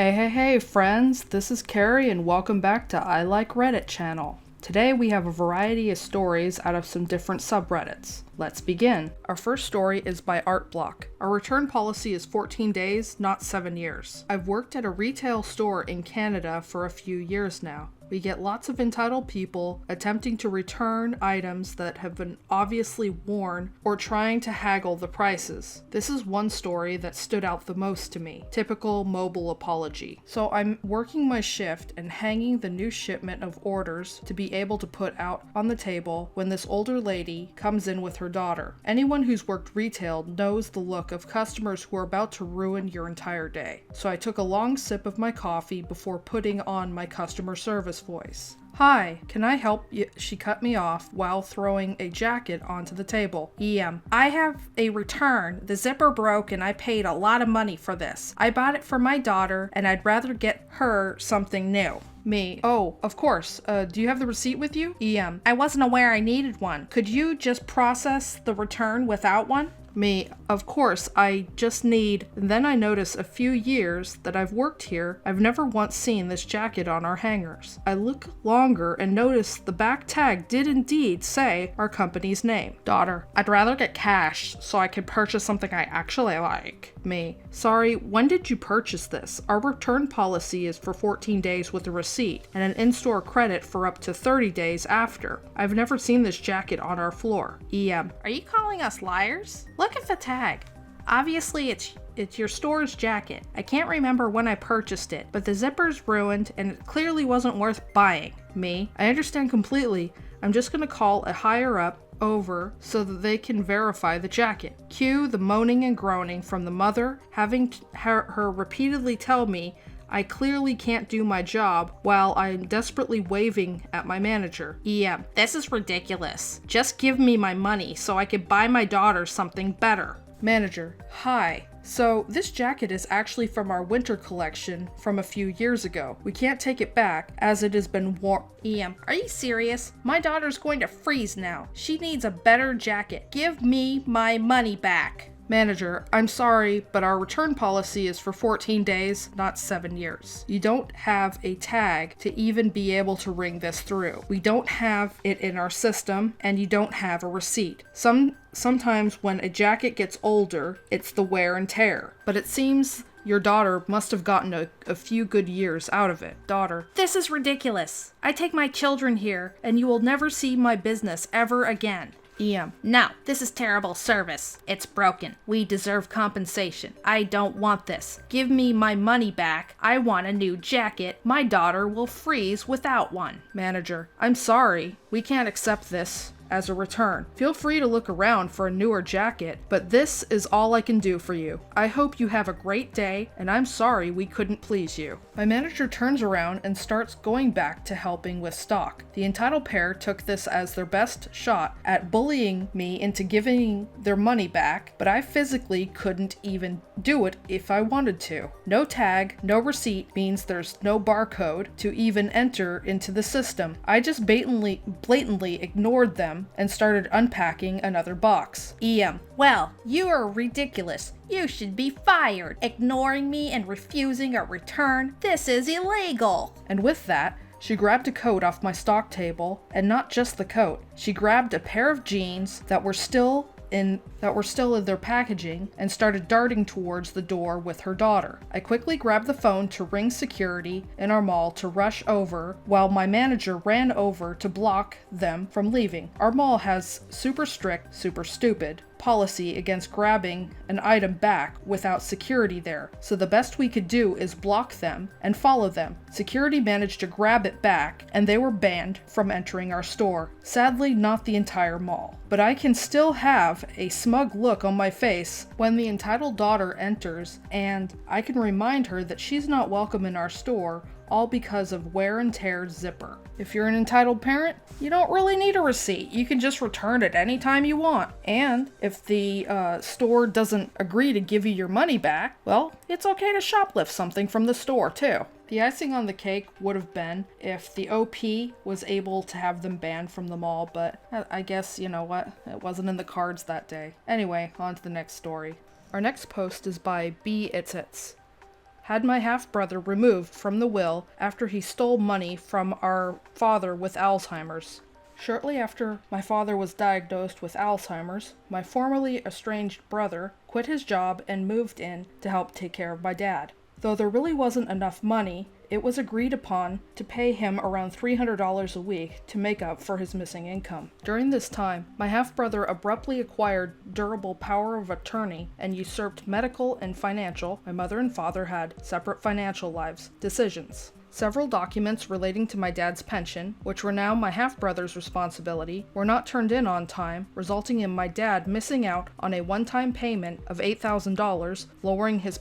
Hey, friends, this is Carrie and welcome back to I Like Reddit channel. Today we have a variety of stories out of some different subreddits. Let's begin. Our first story is by artblock. Our return policy is 14 days, not 7 years. I've worked at a retail store in Canada for a few years now. We get lots of entitled people attempting to return items that have been obviously worn or trying to haggle the prices. This is one story that stood out the most to me. Typical mobile apology. So I'm working my shift and hanging the new shipment of orders to be able to put out on the table when this older lady comes in with her daughter. Anyone who's worked retail knows the look of customers who are about to ruin your entire day. So I took a long sip of my coffee before putting on my customer service voice. Hi, can I help you? She cut me off while throwing a jacket onto the table. I have a return. The zipper broke and I paid a lot of money for this. I bought it for my daughter and I'd rather get her something new. Me. Oh, of course. Do you have the receipt with you? I wasn't aware I needed one. Could you just process the return without one? Me. Of course, I just need. And then I notice a few years that I've worked here, I've never once seen this jacket on our hangers. I look longer and notice the back tag did indeed say our company's name. Daughter. I'd rather get cash so I could purchase something I actually like. Me. Sorry, when did you purchase this? Our return policy is for 14 days with a receipt and an in-store credit for up to 30 days after. I've never seen this jacket on our floor. Are you calling us liars? Look at the tag. Obviously it's your store's jacket. I can't remember when I purchased it, but the zipper's ruined and it clearly wasn't worth buying. Me. I understand completely. I'm just gonna call a higher up over so that they can verify the jacket. Cue the moaning and groaning from the mother, having her repeatedly tell me I clearly can't do my job while I'm desperately waving at my manager. This is ridiculous. Just give me my money so I could buy my daughter something better. Manager. Hi. So this jacket is actually from our winter collection from a few years ago. We can't take it back as it has been worn. Are you serious? My daughter's going to freeze now. She needs a better jacket. Give me my money back. Manager, I'm sorry, but our return policy is for 14 days, not 7 years. You don't have a tag to even be able to ring this through. We don't have it in our system, and you don't have a receipt. Sometimes when a jacket gets older, it's the wear and tear. But it seems your daughter must have gotten a few good years out of it. Daughter. This is ridiculous. I take my children here, and you will never see my business ever again. No, this is terrible service. It's broken. We deserve compensation. I don't want this. Give me my money back. I want a new jacket. My daughter will freeze without one. Manager. I'm sorry. We can't accept this as a return. Feel free to look around for a newer jacket, but this is all I can do for you. I hope you have a great day, and I'm sorry we couldn't please you. My manager turns around and starts going back to helping with stock. The entitled pair took this as their best shot at bullying me into giving their money back, but I physically couldn't even do it if I wanted to. No tag, no receipt means there's no barcode to even enter into the system. I just blatantly ignored them and started unpacking another box. Well, you are ridiculous. You should be fired. Ignoring me and refusing a return. This is illegal. And with that, she grabbed a coat off my stock table, and not just the coat. She grabbed a pair of jeans that were still in their packaging and started darting towards the door with her daughter. I quickly grabbed the phone to ring security in our mall to rush over while my manager ran over to block them from leaving. Our mall has super strict, super stupid policy against grabbing an item back without security there, so the best we could do is block them and follow them. Security managed to grab it back and they were banned from entering our store. Sadly, not the entire mall. But I can still have a smug look on my face when the entitled daughter enters, and I can remind her that she's not welcome in our store, all because of wear and tear zipper. If you're an entitled parent, you don't really need a receipt. You can just return it anytime you want. And if the store doesn't agree to give you your money back, well, it's okay to shoplift something from the store too. The icing on the cake would have been if the OP was able to have them banned from the mall, but I guess, you know what, it wasn't in the cards that day. Anyway, on to the next story. Our next post is by B. It's. had my half-brother removed from the will after he stole money from our father with Alzheimer's. Shortly after my father was diagnosed with Alzheimer's, my formerly estranged brother quit his job and moved in to help take care of my dad. Though there really wasn't enough money, it was agreed upon to pay him around $300 a week to make up for his missing income. During this time, my half-brother abruptly acquired durable power of attorney and usurped medical and financial, my mother and father had separate financial lives, decisions. Several documents relating to my dad's pension, which were now my half-brother's responsibility, were not turned in on time, resulting in my dad missing out on a one-time payment of $8,000, lowering his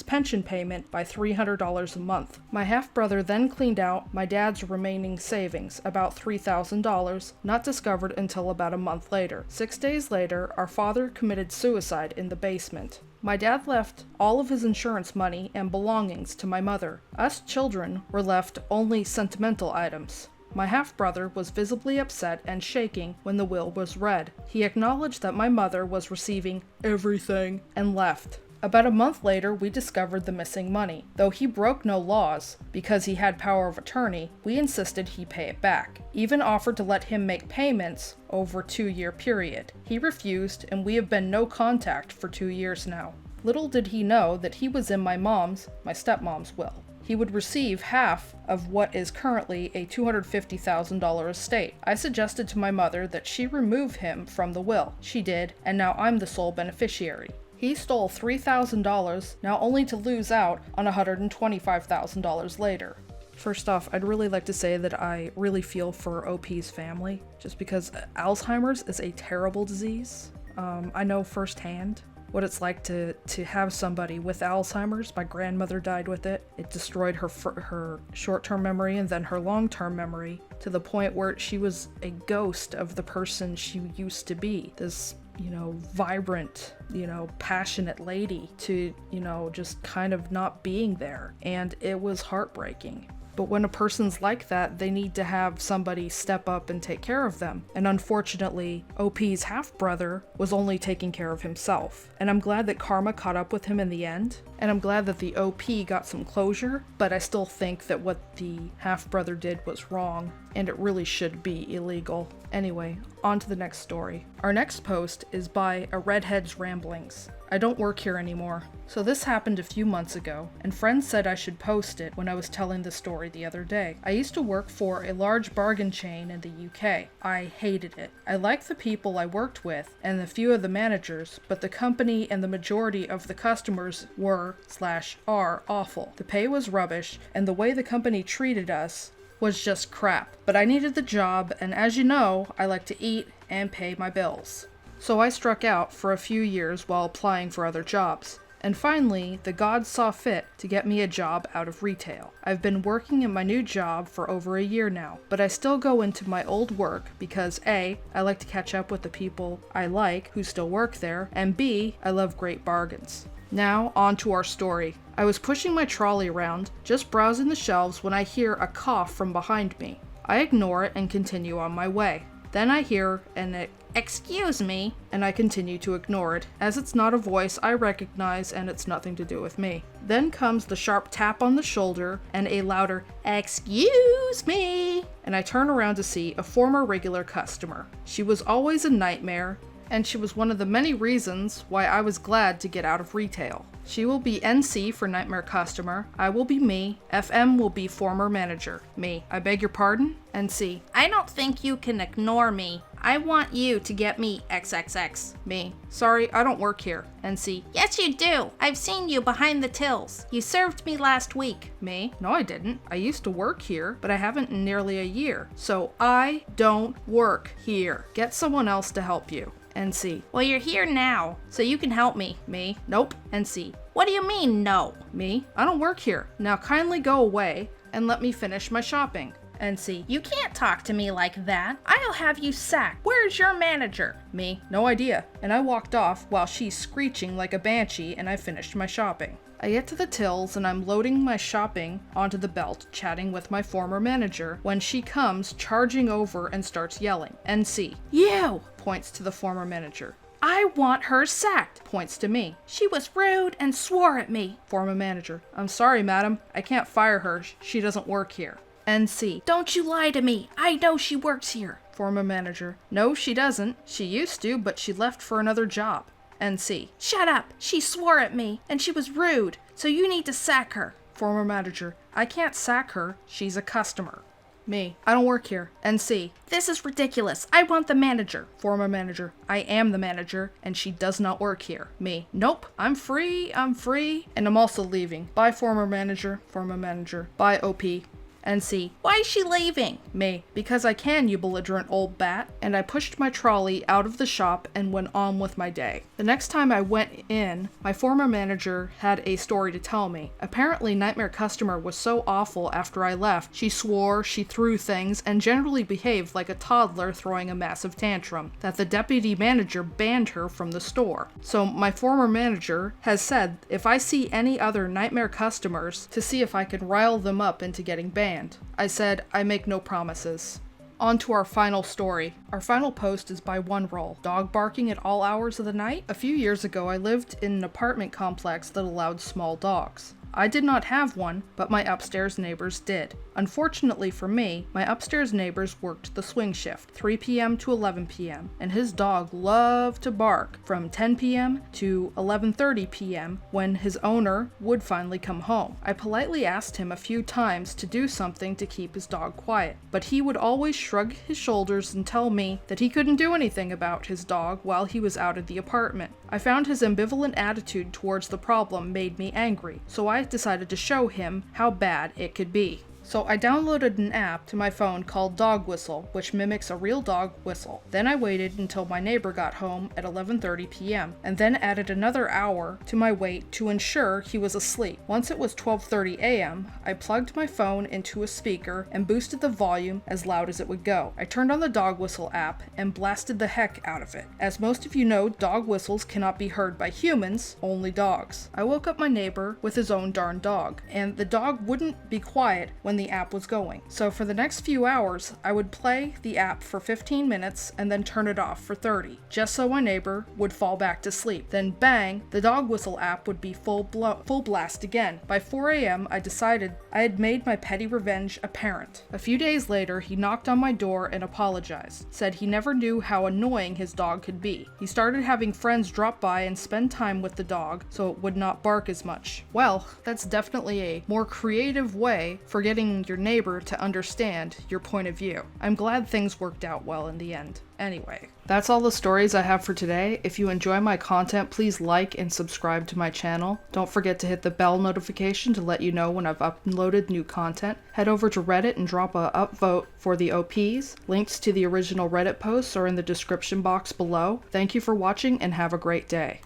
pension payment by $300 a month. My half-brother then cleaned out my dad's remaining savings, about $3,000, not discovered until about a month later. 6 days later, our father committed suicide in the basement. My dad left all of his insurance money and belongings to my mother. Us children were left only sentimental items. My half-brother was visibly upset and shaking when the will was read. He acknowledged that my mother was receiving everything and left. About a month later, we discovered the missing money. Though he broke no laws, because he had power of attorney, we insisted he pay it back. Even offered to let him make payments over a 2-year period. He refused, and we have been no contact for 2 years now. Little did he know that he was in my stepmom's will. He would receive half of what is currently a $250,000 estate. I suggested to my mother that she remove him from the will. She did, and now I'm the sole beneficiary. He stole $3,000, now only to lose out on $125,000 later. First off, I'd really like to say that I really feel for OP's family, just because Alzheimer's is a terrible disease. I know firsthand what it's like to have somebody with Alzheimer's. My grandmother died with it. It destroyed her short-term memory and then her long-term memory to the point where she was a ghost of the person she used to be. This vibrant, passionate lady to, just kind of not being there. And it was heartbreaking. But when a person's like that, they need to have somebody step up and take care of them. And unfortunately, OP's half-brother was only taking care of himself. And I'm glad that karma caught up with him in the end. And I'm glad that the OP got some closure, but I still think that what the half-brother did was wrong, and it really should be illegal. Anyway, on to the next story. Our next post is by A Redhead's Ramblings. I don't work here anymore. So this happened a few months ago, and friends said I should post it when I was telling the story the other day. I used to work for a large bargain chain in the UK. I hated it. I liked the people I worked with and a few of the managers, but the company and the majority of the customers were/are awful. The pay was rubbish, and the way the company treated us was just crap. But I needed the job, and as you know, I like to eat and pay my bills. So I struck out for a few years while applying for other jobs. And finally, the gods saw fit to get me a job out of retail. I've been working in my new job for over a year now, but I still go into my old work because A, I like to catch up with the people I like who still work there, and B, I love great bargains. Now, on to our story. I was pushing my trolley around, just browsing the shelves when I hear a cough from behind me. I ignore it and continue on my way. Then I hear an "excuse me," and I continue to ignore it, as it's not a voice I recognize and it's nothing to do with me. Then comes the sharp tap on the shoulder and a louder "excuse me," and I turn around to see a former regular customer. She was always a nightmare, and she was one of the many reasons why I was glad to get out of retail. She will be NC for nightmare customer, I will be me, FM will be former manager, me. I beg your pardon? NC: I don't think you can ignore me. I want you to get me XXX. Me: sorry, I don't work here. NC: yes you do. I've seen you behind the tills. You served me last week. Me: no I didn't. I used to work here, but I haven't in nearly a year. So I don't work here. Get someone else to help you. NC: well, you're here now, so you can help me. Me: nope. NC: what do you mean, no? Me: I don't work here. Now kindly go away and let me finish my shopping. NC: you can't talk to me like that. I'll have you sacked. Where's your manager? Me: no idea. And I walked off while she's screeching like a banshee and I finished my shopping. I get to the tills and I'm loading my shopping onto the belt, chatting with my former manager, when she comes charging over and starts yelling. NC: you! Points to the former manager. I want her sacked. Points to me. She was rude and swore at me. Former manager. I'm sorry, madam. I can't fire her. She doesn't work here. NC. Don't you lie to me. I know she works here. Former manager. No, she doesn't. She used to, but she left for another job. NC. Shut up. She swore at me, and she was rude, so you need to sack her. Former manager. I can't sack her. She's a customer. Me. I don't work here. NC. This is ridiculous. I want the manager. Former manager. I am the manager, and she does not work here. Me. Nope. I'm free, and I'm also leaving. Bye, former manager. Former manager. Bye, OP. NC. Why is she leaving? Me. Because I can, you belligerent old bat. And I pushed my trolley out of the shop and went on with my day. The next time I went in, my former manager had a story to tell me. Apparently, Nightmare Customer was so awful after I left. She swore, she threw things, and generally behaved like a toddler throwing a massive tantrum, that the deputy manager banned her from the store. So my former manager has said if I see any other Nightmare customers, to see if I can rile them up into getting banned. I said, I make no promises. On to our final story. Our final post is by One Roll. Dog barking at all hours of the night? A few years ago, I lived in an apartment complex that allowed small dogs. I did not have one, but my upstairs neighbors did. Unfortunately for me, my upstairs neighbors worked the swing shift, 3 p.m. to 11 p.m., and his dog loved to bark from 10 p.m. to 11:30 p.m. when his owner would finally come home. I politely asked him a few times to do something to keep his dog quiet, but he would always shrug his shoulders and tell me that he couldn't do anything about his dog while he was out of the apartment. I found his ambivalent attitude towards the problem made me angry, so I decided to show him how bad it could be. So I downloaded an app to my phone called Dog Whistle, which mimics a real dog whistle. Then I waited until my neighbor got home at 11:30 p.m. and then added another hour to my wait to ensure he was asleep. Once it was 12:30 a.m., I plugged my phone into a speaker and boosted the volume as loud as it would go. I turned on the Dog Whistle app and blasted the heck out of it. As most of you know, dog whistles cannot be heard by humans, only dogs. I woke up my neighbor with his own darn dog, and the dog wouldn't be quiet when the app was going. So for the next few hours, I would play the app for 15 minutes and then turn it off for 30, just so my neighbor would fall back to sleep. Then bang, the Dog Whistle app would be full blast again. By 4 a.m., I decided I had made my petty revenge apparent. A few days later, he knocked on my door and apologized, said he never knew how annoying his dog could be. He started having friends drop by and spend time with the dog so it would not bark as much. Well, that's definitely a more creative way for getting your neighbor to understand your point of view. I'm glad things worked out well in the end. Anyway, that's all the stories I have for today. If you enjoy my content, please like and subscribe to my channel. Don't forget to hit the bell notification to let you know when I've uploaded new content. Head over to Reddit and drop a upvote for the OPs. Links to the original Reddit posts are in the description box below. Thank you for watching and have a great day.